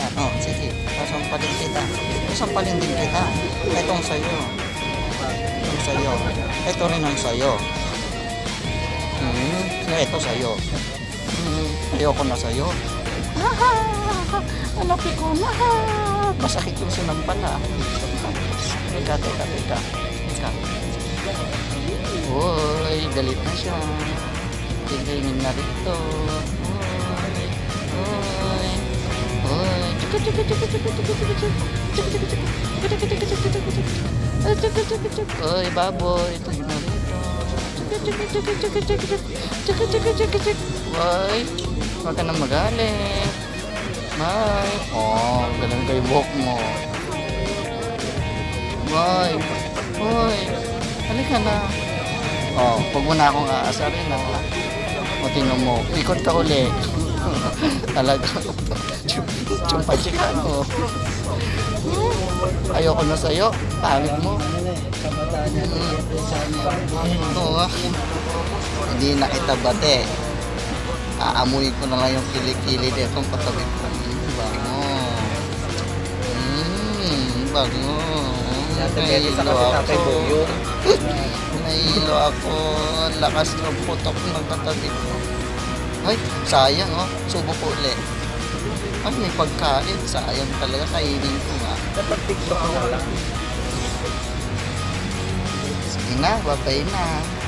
yan. Oh, sige. Sasampalin kita. Sasampalin din kita. Itong sa'yo. Itong sa'yo. Ito rin ang sa'yo. Ito sa'yo. Ayoko na sa'yo. Hanapin ko na. Masakit yung sinampala. Teka. Uy, galit na siya. Tingin na rito. Uy, baboy. Tingin na rito. Uy, huwag ka nang magalit. May. Oh, ganun kayo buhok mo. Uy, halika na. Oh, huwag mo na akong aasarin na. O, tingnan mo, ikot ka uli. Talaga. Chumpachikano. Ayoko na sa'yo. Pangit mo. Hindi na kita bate. Aamuin ko na lang yung kilikili dito patabi ko. Bago. Nahilo ako. Nahilo ako. Lakas ng putok ng katabi ko. Ay, sayang oh. Subo ko ulit. Ay, may pagkain. Sayang talaga. Kainin ko nga. Dapat TikTok na lang. Sige na, babay na.